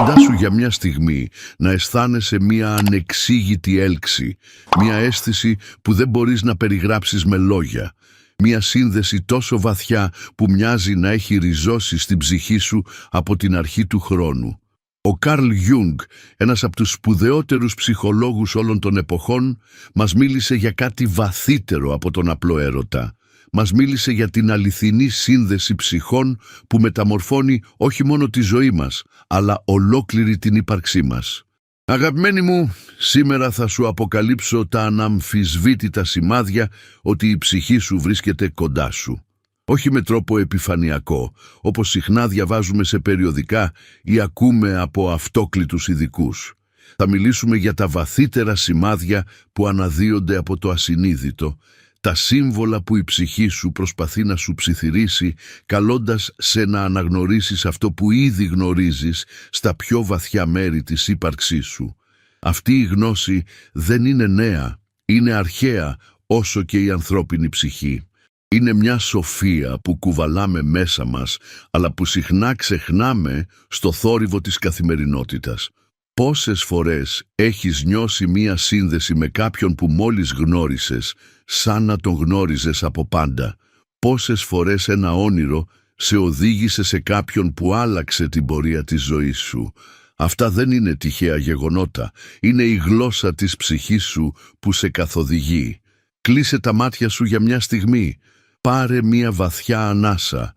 Φαντάσου για μια στιγμή να αισθάνεσαι μια ανεξήγητη έλξη, μια αίσθηση που δεν μπορείς να περιγράψεις με λόγια, μια σύνδεση τόσο βαθιά που μοιάζει να έχει ριζώσει στην ψυχή σου από την αρχή του χρόνου. Ο Καρλ Γιούγκ, ένας από τους σπουδαιότερους ψυχολόγους όλων των εποχών, μας μίλησε για κάτι βαθύτερο από τον απλό έρωτα. Μας μίλησε για την αληθινή σύνδεση ψυχών που μεταμορφώνει όχι μόνο τη ζωή μας, αλλά ολόκληρη την ύπαρξή μας. Αγαπημένοι μου, σήμερα θα σου αποκαλύψω τα αναμφισβήτητα σημάδια ότι η ψυχή σου βρίσκεται κοντά σου. Όχι με τρόπο επιφανειακό, όπως συχνά διαβάζουμε σε περιοδικά ή ακούμε από αυτόκλητους ειδικούς. Θα μιλήσουμε για τα βαθύτερα σημάδια που αναδύονται από το ασυνείδητο, τα σύμβολα που η ψυχή σου προσπαθεί να σου ψιθυρίσει, καλώντας σε να αναγνωρίσεις αυτό που ήδη γνωρίζεις στα πιο βαθιά μέρη της ύπαρξής σου. Αυτή η γνώση δεν είναι νέα, είναι αρχαία όσο και η ανθρώπινη ψυχή. Είναι μια σοφία που κουβαλάμε μέσα μας, αλλά που συχνά ξεχνάμε στο θόρυβο της καθημερινότητας. Πόσες φορές έχεις νιώσει μία σύνδεση με κάποιον που μόλις γνώρισες, σαν να τον γνώριζες από πάντα? Πόσες φορές ένα όνειρο σε οδήγησε σε κάποιον που άλλαξε την πορεία της ζωής σου? Αυτά δεν είναι τυχαία γεγονότα, είναι η γλώσσα της ψυχής σου που σε καθοδηγεί. Κλείσε τα μάτια σου για μια στιγμή, πάρε μια βαθιά ανάσα,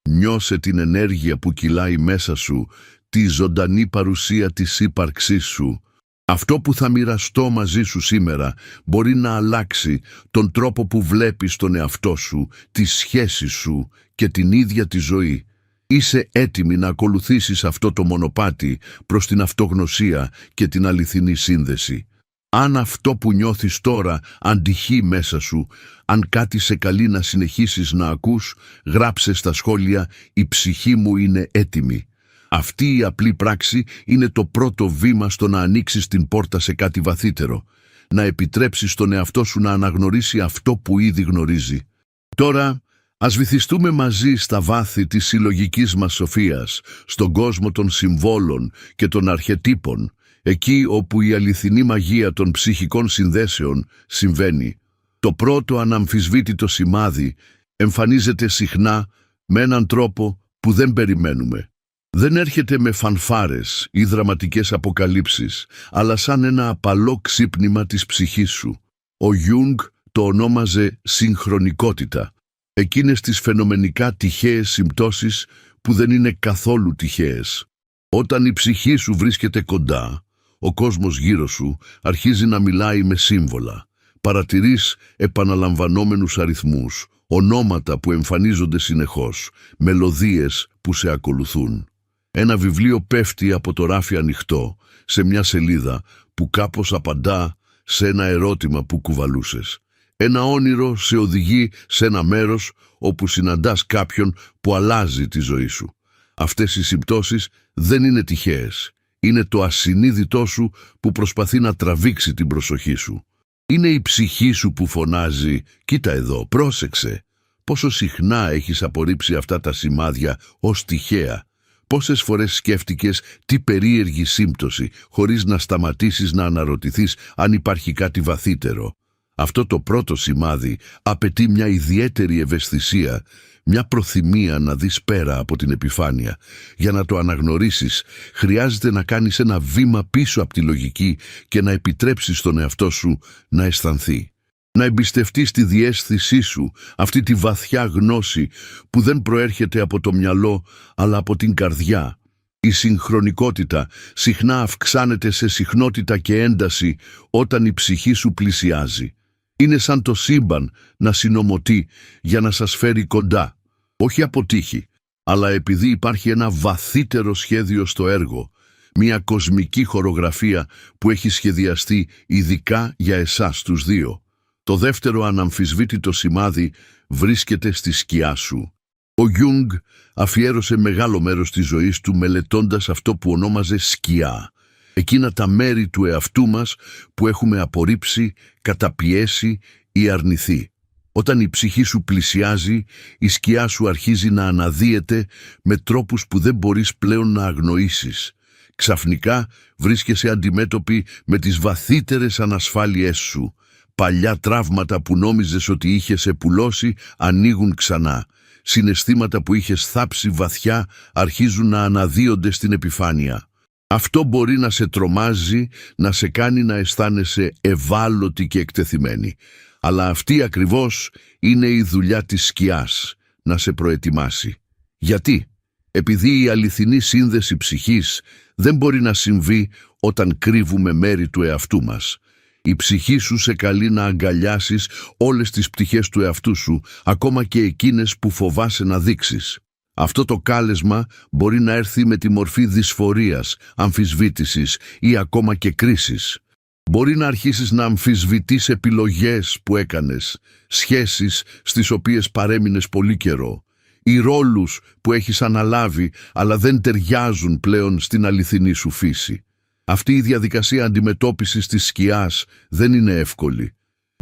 νιώσε την ενέργεια που κυλάει μέσα σου, τη ζωντανή παρουσία της ύπαρξής σου. Αυτό που θα μοιραστώ μαζί σου σήμερα μπορεί να αλλάξει τον τρόπο που βλέπεις τον εαυτό σου, τις σχέσεις σου και την ίδια τη ζωή. Είσαι έτοιμη να ακολουθήσεις αυτό το μονοπάτι προς την αυτογνωσία και την αληθινή σύνδεση? Αν αυτό που νιώθεις τώρα αντυχεί μέσα σου, αν κάτι σε καλεί να συνεχίσεις να ακούς, γράψε στα σχόλια «Η ψυχή μου είναι έτοιμη». Αυτή η απλή πράξη είναι το πρώτο βήμα στο να ανοίξεις την πόρτα σε κάτι βαθύτερο, να επιτρέψεις στον εαυτό σου να αναγνωρίσει αυτό που ήδη γνωρίζει. Τώρα, ας βυθιστούμε μαζί στα βάθη της συλλογικής μας σοφίας, στον κόσμο των συμβόλων και των αρχετύπων, εκεί όπου η αληθινή μαγεία των ψυχικών συνδέσεων συμβαίνει. Το πρώτο αναμφισβήτητο σημάδι εμφανίζεται συχνά με έναν τρόπο που δεν περιμένουμε. Δεν έρχεται με φανφάρες ή δραματικές αποκαλύψεις, αλλά σαν ένα απαλό ξύπνημα της ψυχής σου. Ο Γιούγκ το ονόμαζε συγχρονικότητα. Εκείνες τις φαινομενικά τυχαίες συμπτώσεις που δεν είναι καθόλου τυχαίες. Όταν η ψυχή σου βρίσκεται κοντά, ο κόσμος γύρω σου αρχίζει να μιλάει με σύμβολα. Παρατηρείς επαναλαμβανόμενους αριθμούς, ονόματα που εμφανίζονται συνεχώς, μελωδίες που σε ακολουθούν. Ένα βιβλίο πέφτει από το ράφι ανοιχτό σε μια σελίδα που κάπως απαντά σε ένα ερώτημα που κουβαλούσες. Ένα όνειρο σε οδηγεί σε ένα μέρος όπου συναντάς κάποιον που αλλάζει τη ζωή σου. Αυτές οι συμπτώσεις δεν είναι τυχαίες. Είναι το ασυνείδητό σου που προσπαθεί να τραβήξει την προσοχή σου. Είναι η ψυχή σου που φωνάζει «Κοίτα εδώ, πρόσεξε». Πόσο συχνά έχεις απορρίψει αυτά τα σημάδια ως τυχαία? Πόσες φορές σκέφτηκες τι περίεργη σύμπτωση, χωρίς να σταματήσεις να αναρωτηθείς αν υπάρχει κάτι βαθύτερο? Αυτό το πρώτο σημάδι απαιτεί μια ιδιαίτερη ευαισθησία, μια προθυμία να δεις πέρα από την επιφάνεια. Για να το αναγνωρίσεις, χρειάζεται να κάνεις ένα βήμα πίσω από τη λογική και να επιτρέψεις στον εαυτό σου να αισθανθεί. Να εμπιστευτείς τη διαίσθησή σου, αυτή τη βαθιά γνώση που δεν προέρχεται από το μυαλό αλλά από την καρδιά. Η συγχρονικότητα συχνά αυξάνεται σε συχνότητα και ένταση όταν η ψυχή σου πλησιάζει. Είναι σαν το σύμπαν να συνομωτεί για να σας φέρει κοντά. Όχι από τύχη, αλλά επειδή υπάρχει ένα βαθύτερο σχέδιο στο έργο, μια κοσμική χορογραφία που έχει σχεδιαστεί ειδικά για εσάς τους δύο. Το δεύτερο αναμφισβήτητο σημάδι βρίσκεται στη σκιά σου. Ο Γιούγκ αφιέρωσε μεγάλο μέρος της ζωής του μελετώντας αυτό που ονόμαζε σκιά. Εκείνα τα μέρη του εαυτού μας που έχουμε απορρίψει, καταπιέσει ή αρνηθεί. Όταν η ψυχή σου πλησιάζει, η σκιά σου αρχίζει να αναδύεται με τρόπους που δεν μπορείς πλέον να αγνοήσεις. Ξαφνικά βρίσκεσαι αντιμέτωπη με τις βαθύτερες ανασφάλειές σου. Παλιά τραύματα που νόμιζες ότι είχες επουλώσει ανοίγουν ξανά. Συναισθήματα που είχες θάψει βαθιά αρχίζουν να αναδύονται στην επιφάνεια. Αυτό μπορεί να σε τρομάζει, να σε κάνει να αισθάνεσαι ευάλωτη και εκτεθειμένη. Αλλά αυτή ακριβώς είναι η δουλειά της σκιάς, να σε προετοιμάσει. Γιατί? Επειδή η αληθινή σύνδεση ψυχής δεν μπορεί να συμβεί όταν κρύβουμε μέρη του εαυτού μας. Η ψυχή σου σε καλεί να αγκαλιάσεις όλες τις πτυχές του εαυτού σου, ακόμα και εκείνες που φοβάσαι να δείξεις. Αυτό το κάλεσμα μπορεί να έρθει με τη μορφή δυσφορίας, αμφισβήτησης ή ακόμα και κρίσης. Μπορεί να αρχίσεις να αμφισβητείς επιλογές που έκανες, σχέσεις στις οποίες παρέμεινες πολύ καιρό, ή ρόλους που έχεις αναλάβει αλλά δεν ταιριάζουν πλέον στην αληθινή σου φύση. Αυτή η διαδικασία αντιμετώπισης της σκιάς δεν είναι εύκολη.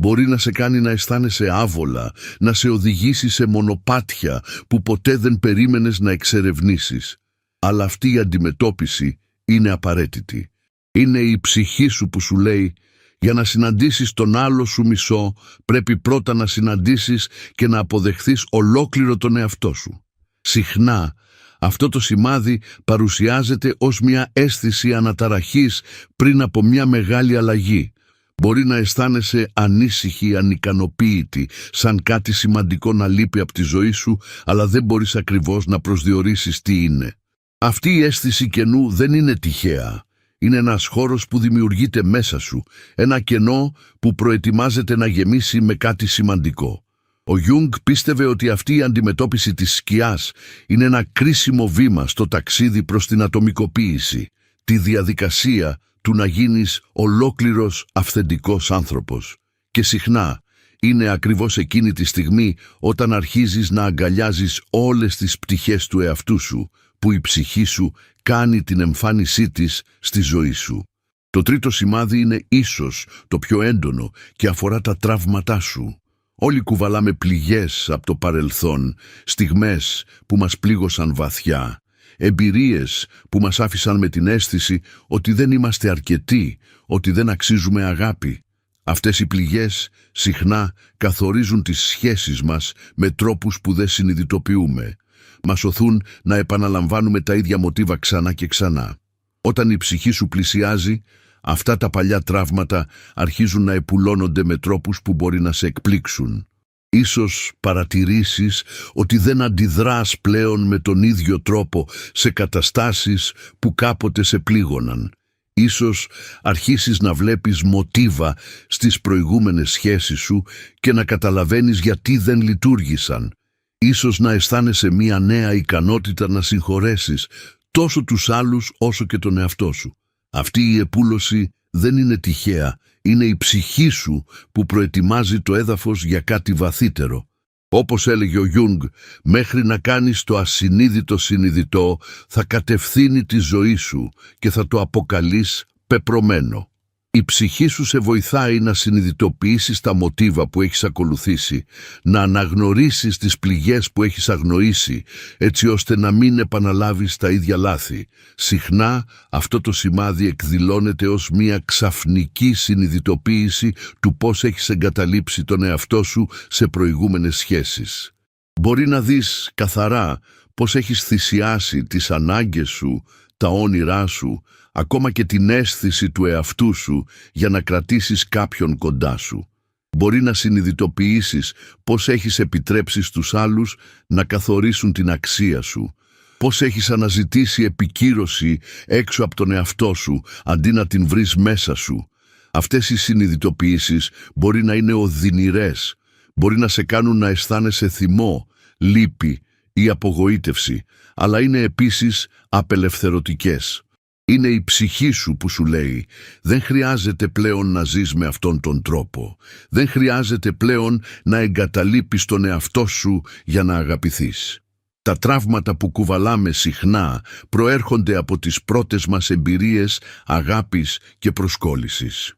Μπορεί να σε κάνει να αισθάνεσαι άβολα, να σε οδηγήσει σε μονοπάτια που ποτέ δεν περίμενες να εξερευνήσεις. Αλλά αυτή η αντιμετώπιση είναι απαραίτητη. Είναι η ψυχή σου που σου λέει, για να συναντήσεις τον άλλο σου μισό, πρέπει πρώτα να συναντήσεις και να αποδεχθείς ολόκληρο τον εαυτό σου. Συχνά, αυτό το σημάδι παρουσιάζεται ως μια αίσθηση αναταραχής πριν από μια μεγάλη αλλαγή. Μπορεί να αισθάνεσαι ανήσυχη, ανικανοποίητη, σαν κάτι σημαντικό να λείπει από τη ζωή σου, αλλά δεν μπορείς ακριβώς να προσδιορίσεις τι είναι. Αυτή η αίσθηση κενού δεν είναι τυχαία. Είναι ένας χώρος που δημιουργείται μέσα σου, ένα κενό που προετοιμάζεται να γεμίσει με κάτι σημαντικό. Ο Γιούγκ πίστευε ότι αυτή η αντιμετώπιση της σκιάς είναι ένα κρίσιμο βήμα στο ταξίδι προς την ατομικοποίηση, τη διαδικασία του να γίνεις ολόκληρος αυθεντικός άνθρωπος. Και συχνά είναι ακριβώς εκείνη τη στιγμή, όταν αρχίζεις να αγκαλιάζεις όλες τις πτυχές του εαυτού σου, που η ψυχή σου κάνει την εμφάνισή της στη ζωή σου. Το τρίτο σημάδι είναι ίσως το πιο έντονο και αφορά τα τραύματά σου. Όλοι κουβαλάμε πληγές από το παρελθόν, στιγμές που μας πλήγωσαν βαθιά, εμπειρίες που μας άφησαν με την αίσθηση ότι δεν είμαστε αρκετοί, ότι δεν αξίζουμε αγάπη. Αυτές οι πληγές συχνά καθορίζουν τις σχέσεις μας με τρόπους που δεν συνειδητοποιούμε. Μας οθούν να επαναλαμβάνουμε τα ίδια μοτίβα ξανά και ξανά. Όταν η ψυχή σου πλησιάζει, αυτά τα παλιά τραύματα αρχίζουν να επουλώνονται με τρόπους που μπορεί να σε εκπλήξουν. Ίσως παρατηρήσεις ότι δεν αντιδράς πλέον με τον ίδιο τρόπο σε καταστάσεις που κάποτε σε πλήγωναν. Ίσως αρχίσεις να βλέπεις μοτίβα στις προηγούμενες σχέσεις σου και να καταλαβαίνεις γιατί δεν λειτουργήσαν. Ίσως να αισθάνεσαι μία νέα ικανότητα να συγχωρέσεις τόσο τους άλλους όσο και τον εαυτό σου. Αυτή η επούλωση δεν είναι τυχαία, είναι η ψυχή σου που προετοιμάζει το έδαφος για κάτι βαθύτερο. Όπως έλεγε ο Γιούγκ, μέχρι να κάνεις το ασυνείδητο συνειδητό, θα κατευθύνει τη ζωή σου και θα το αποκαλείς πεπρωμένο. Η ψυχή σου σε βοηθάει να συνειδητοποιήσεις τα μοτίβα που έχεις ακολουθήσει, να αναγνωρίσεις τις πληγές που έχεις αγνοήσει, έτσι ώστε να μην επαναλάβεις τα ίδια λάθη. Συχνά αυτό το σημάδι εκδηλώνεται ως μια ξαφνική συνειδητοποίηση του πώς έχεις εγκαταλείψει τον εαυτό σου σε προηγούμενες σχέσεις. Μπορεί να δεις καθαρά πώς έχεις θυσιάσει τις ανάγκες σου, τα όνειρά σου, ακόμα και την αίσθηση του εαυτού σου για να κρατήσεις κάποιον κοντά σου. Μπορεί να συνειδητοποιήσεις πώς έχεις επιτρέψει στους άλλους να καθορίσουν την αξία σου, πώς έχεις αναζητήσει επικύρωση έξω από τον εαυτό σου αντί να την βρεις μέσα σου. Αυτές οι συνειδητοποιήσεις μπορεί να είναι οδυνηρές, μπορεί να σε κάνουν να αισθάνεσαι θυμό, λύπη ή απογοήτευση, αλλά είναι επίσης απελευθερωτικές. Είναι η ψυχή σου που σου λέει, δεν χρειάζεται πλέον να ζεις με αυτόν τον τρόπο. Δεν χρειάζεται πλέον να εγκαταλείπεις τον εαυτό σου για να αγαπηθείς. Τα τραύματα που κουβαλάμε συχνά προέρχονται από τις πρώτες μας εμπειρίες αγάπης και προσκόλλησης.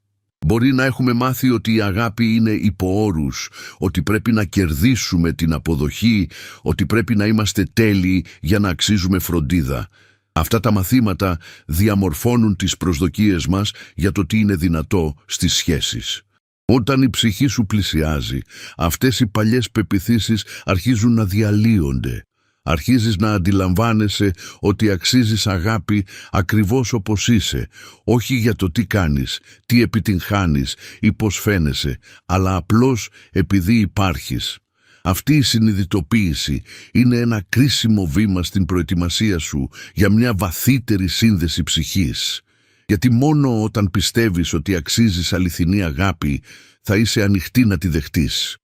Μπορεί να έχουμε μάθει ότι η αγάπη είναι υπό όρους, ότι πρέπει να κερδίσουμε την αποδοχή, ότι πρέπει να είμαστε τέλειοι για να αξίζουμε φροντίδα. Αυτά τα μαθήματα διαμορφώνουν τις προσδοκίες μας για το τι είναι δυνατό στις σχέσεις. Όταν η ψυχή σου πλησιάζει, αυτές οι παλιές πεποιθήσεις αρχίζουν να διαλύονται. Αρχίζεις να αντιλαμβάνεσαι ότι αξίζεις αγάπη ακριβώς όπως είσαι, όχι για το τι κάνεις, τι επιτυγχάνεις ή πώς φαίνεσαι, αλλά απλώς επειδή υπάρχεις. Αυτή η συνειδητοποίηση είναι ένα κρίσιμο βήμα στην προετοιμασία σου για μια βαθύτερη σύνδεση ψυχής. Γιατί μόνο όταν πιστεύεις ότι αξίζεις αληθινή αγάπη θα είσαι ανοιχτή να τη δεχτείς.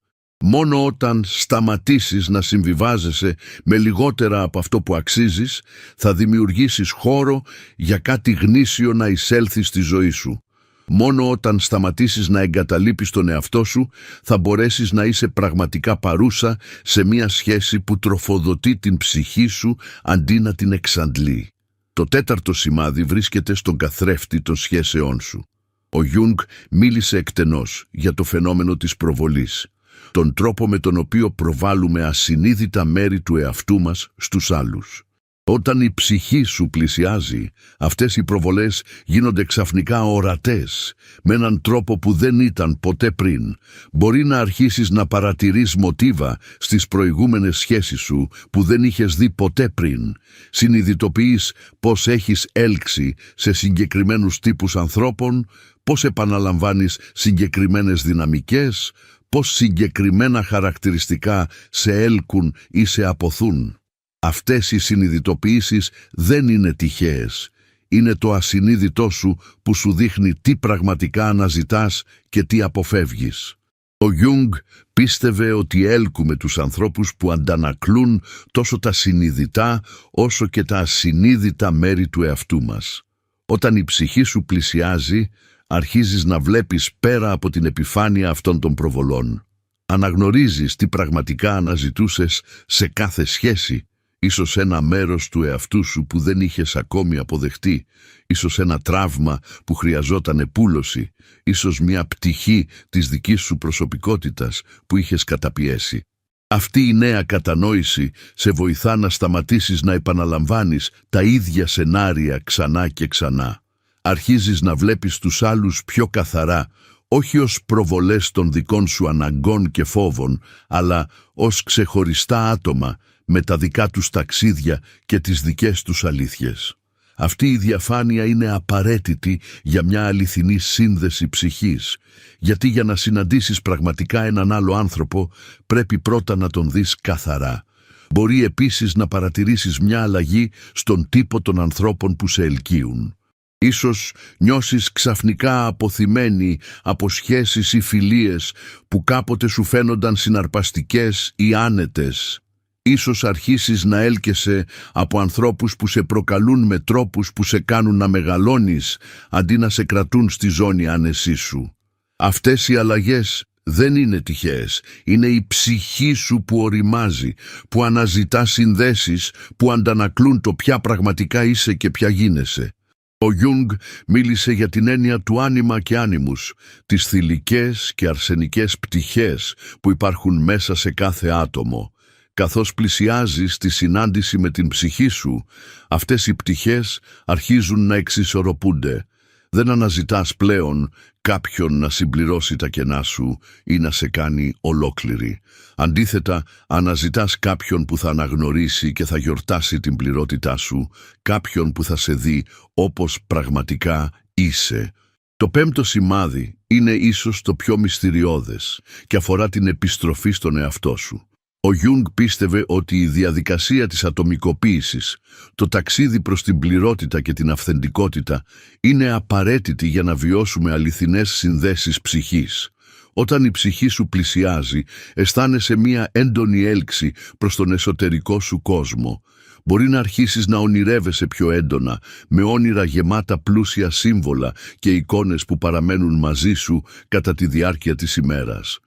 Μόνο όταν σταματήσεις να συμβιβάζεσαι με λιγότερα από αυτό που αξίζεις, θα δημιουργήσεις χώρο για κάτι γνήσιο να εισέλθει στη ζωή σου. Μόνο όταν σταματήσεις να εγκαταλείπεις τον εαυτό σου, θα μπορέσεις να είσαι πραγματικά παρούσα σε μια σχέση που τροφοδοτεί την ψυχή σου αντί να την εξαντλεί. Το τέταρτο σημάδι βρίσκεται στον καθρέφτη των σχέσεών σου. Ο Γιούγκ μίλησε εκτενώς για το φαινόμενο της προβολής, τον τρόπο με τον οποίο προβάλλουμε ασυνείδητα μέρη του εαυτού μας στους άλλους. Όταν η ψυχή σου πλησιάζει, αυτές οι προβολές γίνονται ξαφνικά ορατές, με έναν τρόπο που δεν ήταν ποτέ πριν. Μπορεί να αρχίσεις να παρατηρείς μοτίβα στις προηγούμενες σχέσεις σου που δεν είχες δει ποτέ πριν. Συνειδητοποιείς πώς έχεις έλξει σε συγκεκριμένους τύπους ανθρώπων, πώς επαναλαμβάνεις συγκεκριμένες δυναμικές, πώς συγκεκριμένα χαρακτηριστικά σε έλκουν ή σε αποθούν. Αυτές οι συνειδητοποιήσεις δεν είναι τυχαίες. Είναι το ασυνείδητό σου που σου δείχνει τι πραγματικά αναζητάς και τι αποφεύγεις. Ο Γιούγκ πίστευε ότι έλκουμε τους ανθρώπους που αντανακλούν τόσο τα συνειδητά όσο και τα ασυνείδητα μέρη του εαυτού μας. Όταν η ψυχή σου πλησιάζει, αρχίζεις να βλέπεις πέρα από την επιφάνεια αυτών των προβολών. Αναγνωρίζεις τι πραγματικά αναζητούσες σε κάθε σχέση. Ίσως ένα μέρος του εαυτού σου που δεν είχες ακόμη αποδεχτεί, ίσως ένα τραύμα που χρειαζόταν επούλωση, ίσως μια πτυχή της δικής σου προσωπικότητας που είχες καταπιέσει. Αυτή η νέα κατανόηση σε βοηθά να σταματήσεις να επαναλαμβάνεις τα ίδια σενάρια ξανά και ξανά. Αρχίζεις να βλέπεις τους άλλους πιο καθαρά, όχι ως προβολές των δικών σου αναγκών και φόβων, αλλά ως ξεχωριστά άτομα, με τα δικά τους ταξίδια και τις δικές τους αλήθειες. Αυτή η διαφάνεια είναι απαραίτητη για μια αληθινή σύνδεση ψυχής, γιατί για να συναντήσεις πραγματικά έναν άλλο άνθρωπο πρέπει πρώτα να τον δεις καθαρά. Μπορεί επίσης να παρατηρήσεις μια αλλαγή στον τύπο των ανθρώπων που σε ελκύουν. Ίσως νιώσεις ξαφνικά αποθυμένη από σχέσεις ή φιλίες που κάποτε σου φαίνονταν συναρπαστικές ή άνετες. Ίσως αρχίσεις να έλκεσαι από ανθρώπους που σε προκαλούν με τρόπους που σε κάνουν να μεγαλώνεις, αντί να σε κρατούν στη ζώνη άνεσή σου. Αυτές οι αλλαγές δεν είναι τυχαίες. Είναι η ψυχή σου που οριμάζει, που αναζητά συνδέσεις που αντανακλούν το ποια πραγματικά είσαι και ποια γίνεσαι. Ο Γιούγκ μίλησε για την έννοια του άνιμα και άνιμους, τις θηλυκές και αρσενικές πτυχές που υπάρχουν μέσα σε κάθε άτομο. Καθώς πλησιάζεις τη συνάντηση με την ψυχή σου, αυτές οι πτυχές αρχίζουν να εξισορροπούνται. Δεν αναζητάς πλέον κάποιον να συμπληρώσει τα κενά σου ή να σε κάνει ολόκληρη. Αντίθετα, αναζητάς κάποιον που θα αναγνωρίσει και θα γιορτάσει την πληρότητά σου, κάποιον που θα σε δει όπως πραγματικά είσαι. Το πέμπτο σημάδι είναι ίσως το πιο μυστηριώδες και αφορά την επιστροφή στον εαυτό σου. Ο Γιούγκ πίστευε ότι η διαδικασία της ατομικοποίησης, το ταξίδι προς την πληρότητα και την αυθεντικότητα είναι απαραίτητη για να βιώσουμε αληθινές συνδέσεις ψυχής. Όταν η ψυχή σου πλησιάζει, αισθάνεσαι μία έντονη έλξη προς τον εσωτερικό σου κόσμο. Μπορεί να αρχίσεις να ονειρεύεσαι πιο έντονα, με όνειρα γεμάτα πλούσια σύμβολα και εικόνες που παραμένουν μαζί σου κατά τη διάρκεια της ημέρας.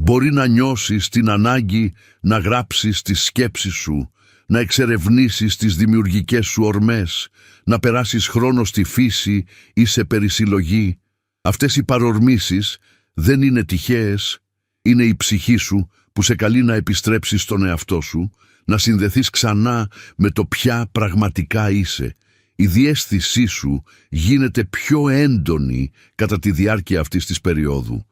Μπορεί να νιώσεις την ανάγκη να γράψεις τις σκέψεις σου, να εξερευνήσεις τις δημιουργικές σου ορμές, να περάσεις χρόνο στη φύση ή σε περισυλλογή. Αυτές οι παρορμήσεις δεν είναι τυχαίες, είναι η ψυχή σου που σε καλεί να επιστρέψεις στον εαυτό σου, να συνδεθείς ξανά με το ποια πραγματικά είσαι. Η διαίσθησή σου γίνεται πιο έντονη κατά τη διάρκεια αυτής της περίοδου.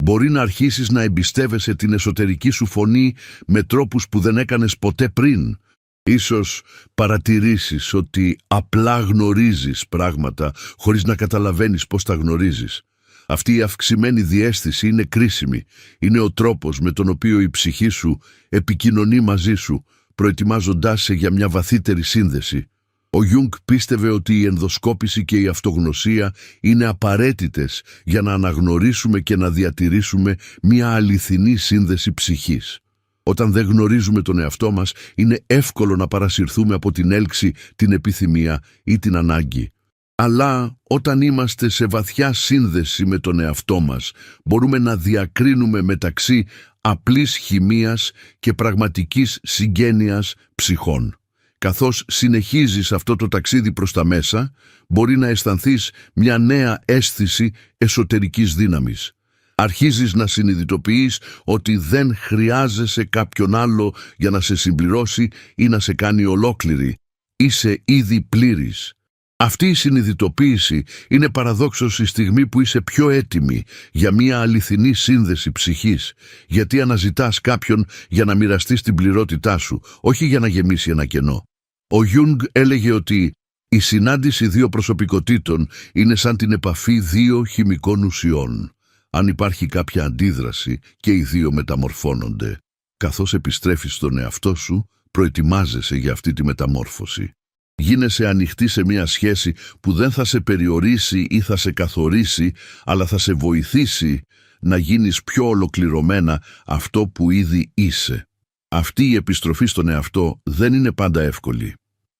Μπορεί να αρχίσεις να εμπιστεύεσαι την εσωτερική σου φωνή με τρόπους που δεν έκανες ποτέ πριν. Ίσως παρατηρήσεις ότι απλά γνωρίζεις πράγματα χωρίς να καταλαβαίνεις πώς τα γνωρίζεις. Αυτή η αυξημένη διαίσθηση είναι κρίσιμη. Είναι ο τρόπος με τον οποίο η ψυχή σου επικοινωνεί μαζί σου, προετοιμάζοντάς σε για μια βαθύτερη σύνδεση. Ο Γιούγκ πίστευε ότι η ενδοσκόπηση και η αυτογνωσία είναι απαραίτητες για να αναγνωρίσουμε και να διατηρήσουμε μια αληθινή σύνδεση ψυχής. Όταν δεν γνωρίζουμε τον εαυτό μας, είναι εύκολο να παρασυρθούμε από την έλξη, την επιθυμία ή την ανάγκη. Αλλά όταν είμαστε σε βαθιά σύνδεση με τον εαυτό μας, μπορούμε να διακρίνουμε μεταξύ απλής χημείας και πραγματικής συγγένειας ψυχών. Καθώς συνεχίζεις αυτό το ταξίδι προς τα μέσα, μπορεί να αισθανθείς μια νέα αίσθηση εσωτερικής δύναμης. Αρχίζεις να συνειδητοποιείς ότι δεν χρειάζεσαι κάποιον άλλο για να σε συμπληρώσει ή να σε κάνει ολόκληρη. Είσαι ήδη πλήρης. Αυτή η συνειδητοποίηση είναι παραδόξως η στιγμή που είσαι πιο έτοιμη για μια αληθινή σύνδεση ψυχής, γιατί αναζητάς κάποιον για να μοιραστείς την πληρότητά σου, όχι για να γεμίσει ένα κενό. Ο Γιούγκ έλεγε ότι η συνάντηση δύο προσωπικότητων είναι σαν την επαφή δύο χημικών ουσιών. Αν υπάρχει κάποια αντίδραση και οι δύο μεταμορφώνονται. Καθώς επιστρέφεις στον εαυτό σου, προετοιμάζεσαι για αυτή τη μεταμόρφωση. Γίνεσαι ανοιχτή σε μια σχέση που δεν θα σε περιορίσει ή θα σε καθορίσει, αλλά θα σε βοηθήσει να γίνεις πιο ολοκληρωμένα αυτό που ήδη είσαι. Αυτή η επιστροφή στον εαυτό δεν είναι πάντα εύκολη.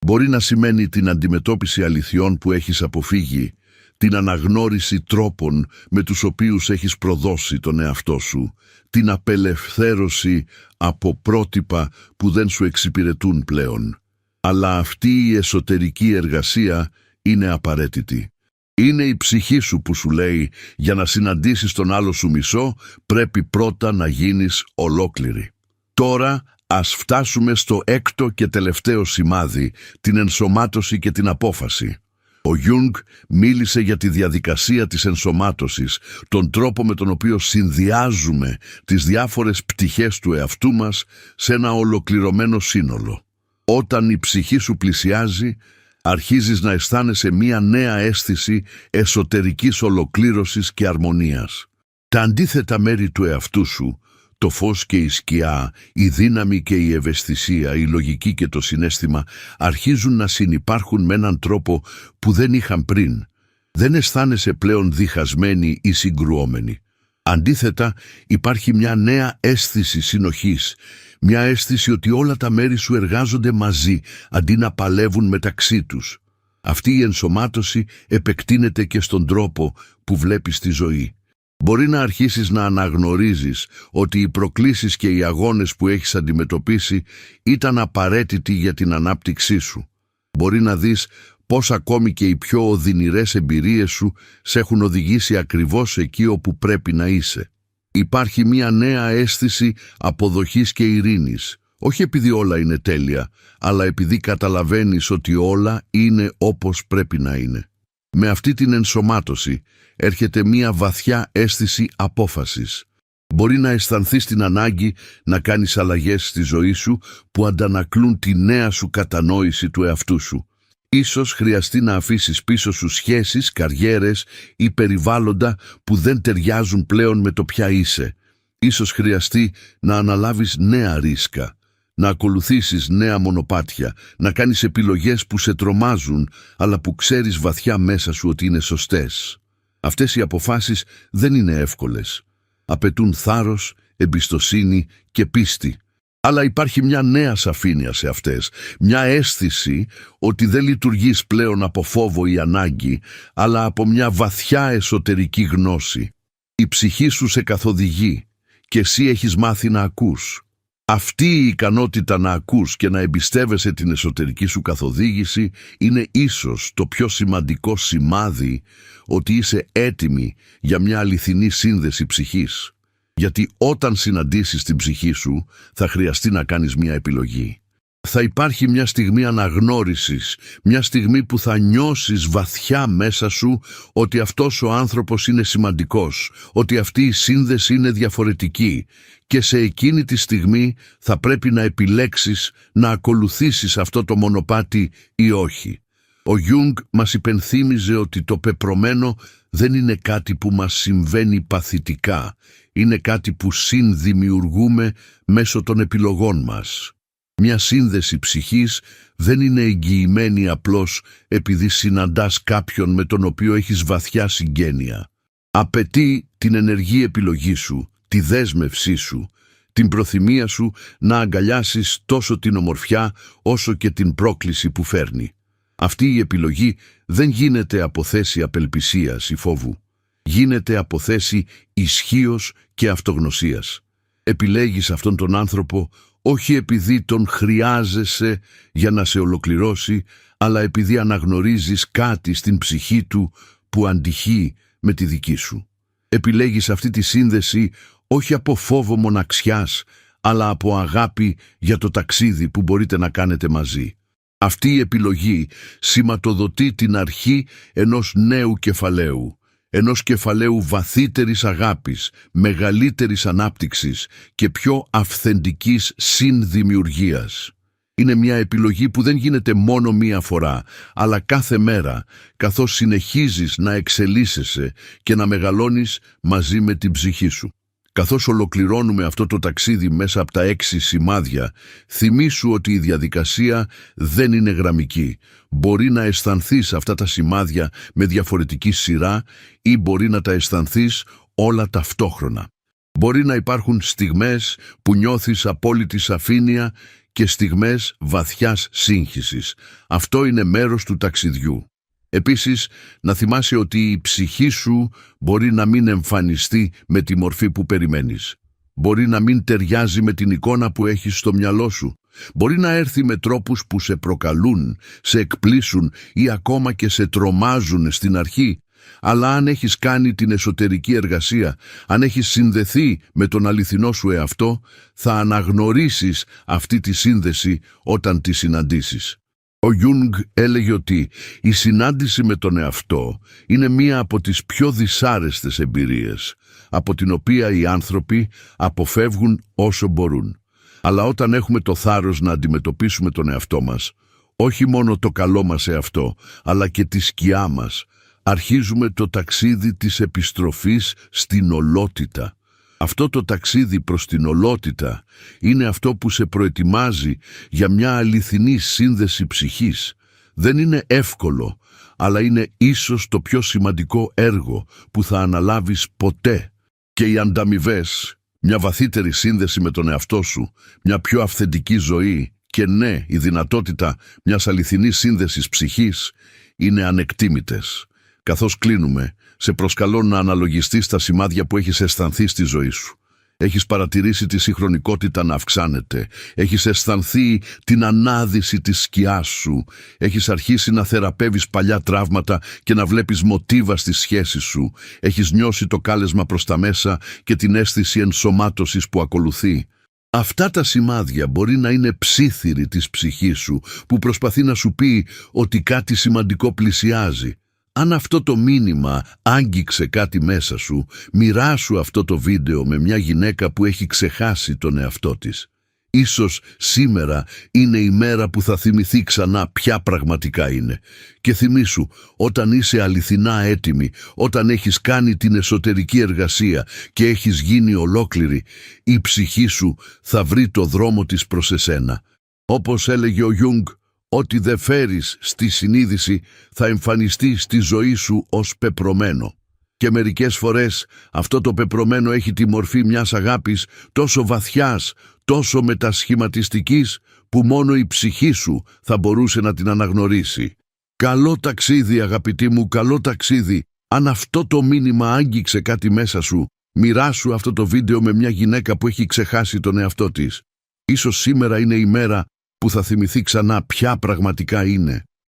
Μπορεί να σημαίνει την αντιμετώπιση αληθιών που έχεις αποφύγει, την αναγνώριση τρόπων με τους οποίους έχεις προδώσει τον εαυτό σου, την απελευθέρωση από πρότυπα που δεν σου εξυπηρετούν πλέον. Αλλά αυτή η εσωτερική εργασία είναι απαραίτητη. Είναι η ψυχή σου που σου λέει, για να συναντήσεις τον άλλο σου μισό, πρέπει πρώτα να γίνεις ολόκληρη. Τώρα ας φτάσουμε στο έκτο και τελευταίο σημάδι, την ενσωμάτωση και την απόφαση. Ο Γιούγκ μίλησε για τη διαδικασία της ενσωμάτωσης, τον τρόπο με τον οποίο συνδυάζουμε τις διάφορες πτυχές του εαυτού μας σε ένα ολοκληρωμένο σύνολο. Όταν η ψυχή σου πλησιάζει, αρχίζεις να αισθάνεσαι μία νέα αίσθηση εσωτερικής ολοκλήρωσης και αρμονίας. Τα αντίθετα μέρη του εαυτού σου, το φως και η σκιά, η δύναμη και η ευαισθησία, η λογική και το συναίσθημα, αρχίζουν να συνυπάρχουν με έναν τρόπο που δεν είχαν πριν. Δεν αισθάνεσαι πλέον διχασμένη ή συγκρουόμενη. Αντίθετα, υπάρχει μια νέα αίσθηση συνοχής, μια αίσθηση ότι όλα τα μέρη σου εργάζονται μαζί, αντί να παλεύουν μεταξύ τους. Αυτή η ενσωμάτωση επεκτείνεται και στον τρόπο που βλέπεις τη ζωή. Μπορεί να αρχίσεις να αναγνωρίζεις ότι οι προκλήσεις και οι αγώνες που έχεις αντιμετωπίσει ήταν απαραίτητοι για την ανάπτυξή σου. Μπορεί να δεις πώς ακόμη και οι πιο οδυνηρές εμπειρίες σου σε έχουν οδηγήσει ακριβώς εκεί όπου πρέπει να είσαι. Υπάρχει μια νέα αίσθηση αποδοχής και ειρήνης, όχι επειδή όλα είναι τέλεια, αλλά επειδή καταλαβαίνεις ότι όλα είναι όπως πρέπει να είναι. Με αυτή την ενσωμάτωση έρχεται μια βαθιά αίσθηση απόφασης. Μπορεί να αισθανθείς την ανάγκη να κάνεις αλλαγές στη ζωή σου που αντανακλούν τη νέα σου κατανόηση του εαυτού σου. Ίσως χρειαστεί να αφήσεις πίσω σου σχέσεις, καριέρες ή περιβάλλοντα που δεν ταιριάζουν πλέον με το ποια είσαι. Ίσως χρειαστεί να αναλάβεις νέα ρίσκα, να ακολουθήσεις νέα μονοπάτια, να κάνεις επιλογές που σε τρομάζουν, αλλά που ξέρεις βαθιά μέσα σου ότι είναι σωστές. Αυτές οι αποφάσεις δεν είναι εύκολες. Απαιτούν θάρρος, εμπιστοσύνη και πίστη. Αλλά υπάρχει μια νέα σαφήνεια σε αυτές, μια αίσθηση ότι δεν λειτουργείς πλέον από φόβο ή ανάγκη, αλλά από μια βαθιά εσωτερική γνώση. Η ψυχή σου σε καθοδηγεί και εσύ έχεις μάθει να ακούς. Αυτή η ικανότητα να ακούς και να εμπιστεύεσαι την εσωτερική σου καθοδήγηση είναι ίσως το πιο σημαντικό σημάδι ότι είσαι έτοιμη για μια αληθινή σύνδεση ψυχής. Γιατί όταν συναντήσεις την ψυχή σου θα χρειαστεί να κάνεις μια επιλογή. Θα υπάρχει μια στιγμή αναγνώρισης, μια στιγμή που θα νιώσεις βαθιά μέσα σου ότι αυτός ο άνθρωπος είναι σημαντικός, ότι αυτή η σύνδεση είναι διαφορετική και σε εκείνη τη στιγμή θα πρέπει να επιλέξεις να ακολουθήσεις αυτό το μονοπάτι ή όχι. Ο Γιούγκ μας υπενθύμιζε ότι το πεπρωμένο δεν είναι κάτι που μας συμβαίνει παθητικά, είναι κάτι που συνδημιουργούμε μέσω των επιλογών μας. Μια σύνδεση ψυχής δεν είναι εγγυημένη απλώς επειδή συναντάς κάποιον με τον οποίο έχεις βαθιά συγγένεια. Απαιτεί την ενεργή επιλογή σου, τη δέσμευσή σου, την προθυμία σου να αγκαλιάσεις τόσο την ομορφιά όσο και την πρόκληση που φέρνει. Αυτή η επιλογή δεν γίνεται από θέση απελπισίας ή φόβου. Γίνεται από θέση ισχύος και αυτογνωσίας. Επιλέγεις αυτόν τον άνθρωπο όχι επειδή τον χρειάζεσαι για να σε ολοκληρώσει, αλλά επειδή αναγνωρίζεις κάτι στην ψυχή του που αντυχεί με τη δική σου. Επιλέγεις αυτή τη σύνδεση όχι από φόβο μοναξιάς, αλλά από αγάπη για το ταξίδι που μπορείτε να κάνετε μαζί. Αυτή η επιλογή σηματοδοτεί την αρχή ενός νέου κεφαλαίου, ενός κεφαλαίου βαθύτερης αγάπης, μεγαλύτερης ανάπτυξης και πιο αυθεντικής συνδημιουργίας. Είναι μια επιλογή που δεν γίνεται μόνο μία φορά, αλλά κάθε μέρα, καθώς συνεχίζεις να εξελίσσεσαι και να μεγαλώνεις μαζί με την ψυχή σου. Καθώς ολοκληρώνουμε αυτό το ταξίδι μέσα από τα 6 σημάδια, θυμήσου ότι η διαδικασία δεν είναι γραμμική. Μπορεί να αισθανθείς αυτά τα σημάδια με διαφορετική σειρά ή μπορεί να τα αισθανθείς όλα ταυτόχρονα. Μπορεί να υπάρχουν στιγμές που νιώθεις απόλυτη σαφήνεια και στιγμές βαθιάς σύγχυσης. Αυτό είναι μέρος του ταξιδιού. Επίσης, να θυμάσαι ότι η ψυχή σου μπορεί να μην εμφανιστεί με τη μορφή που περιμένεις. Μπορεί να μην ταιριάζει με την εικόνα που έχεις στο μυαλό σου. Μπορεί να έρθει με τρόπους που σε προκαλούν, σε εκπλήσουν ή ακόμα και σε τρομάζουν στην αρχή. Αλλά αν έχεις κάνει την εσωτερική εργασία, αν έχεις συνδεθεί με τον αληθινό σου εαυτό, θα αναγνωρίσεις αυτή τη σύνδεση όταν τη συναντήσεις. Ο Γιούγκ έλεγε ότι η συνάντηση με τον εαυτό είναι μία από τις πιο δυσάρεστες εμπειρίες, από την οποία οι άνθρωποι αποφεύγουν όσο μπορούν. Αλλά όταν έχουμε το θάρρος να αντιμετωπίσουμε τον εαυτό μας, όχι μόνο το καλό μας εαυτό, αλλά και τη σκιά μας, αρχίζουμε το ταξίδι της επιστροφής στην ολότητα. Αυτό το ταξίδι προς την ολότητα είναι αυτό που σε προετοιμάζει για μια αληθινή σύνδεση ψυχής. Δεν είναι εύκολο, αλλά είναι ίσως το πιο σημαντικό έργο που θα αναλάβεις ποτέ. Και οι ανταμοιβές, μια βαθύτερη σύνδεση με τον εαυτό σου, μια πιο αυθεντική ζωή και ναι, η δυνατότητα μιας αληθινής σύνδεσης ψυχής είναι ανεκτήμητες. Καθώς κλείνουμε, σε προσκαλώ να αναλογιστείς τα σημάδια που έχεις αισθανθεί στη ζωή σου. Έχεις παρατηρήσει τη συγχρονικότητα να αυξάνεται. Έχεις αισθανθεί την ανάδυση της σκιάς σου. Έχεις αρχίσει να θεραπεύεις παλιά τραύματα και να βλέπεις μοτίβα στις σχέσεις σου. Έχεις νιώσει το κάλεσμα προς τα μέσα και την αίσθηση ενσωμάτωσης που ακολουθεί. Αυτά τα σημάδια μπορεί να είναι ψίθυροι της ψυχής σου που προσπαθεί να σου πει ότι κάτι σημαντικό πλησιάζει. Αν αυτό το μήνυμα άγγιξε κάτι μέσα σου, μοιράσου αυτό το βίντεο με μια γυναίκα που έχει ξεχάσει τον εαυτό της. Ίσως σήμερα είναι η μέρα που θα θυμηθεί ξανά ποια πραγματικά είναι. Και θυμήσου, όταν είσαι αληθινά έτοιμη, όταν έχεις κάνει την εσωτερική εργασία και έχεις γίνει ολόκληρη, η ψυχή σου θα βρει το δρόμο της προς εσένα. Όπως έλεγε ο Γιούγκ, ό,τι δεν φέρεις στη συνείδηση θα εμφανιστεί στη ζωή σου ως πεπρωμένο. Και μερικές φορές αυτό το πεπρωμένο έχει τη μορφή μιας αγάπης τόσο βαθιάς, τόσο μετασχηματιστικής, που μόνο η ψυχή σου θα μπορούσε να την αναγνωρίσει. Καλό ταξίδι αγαπητοί μου, καλό ταξίδι. Αν αυτό το μήνυμα άγγιξε κάτι μέσα σου, μοιράσου αυτό το βίντεο με μια γυναίκα που έχει ξεχάσει τον εαυτό της. Ίσως σήμερα είναι η μέρα που θα θυμηθεί ξανά ποια πραγματικά είναι.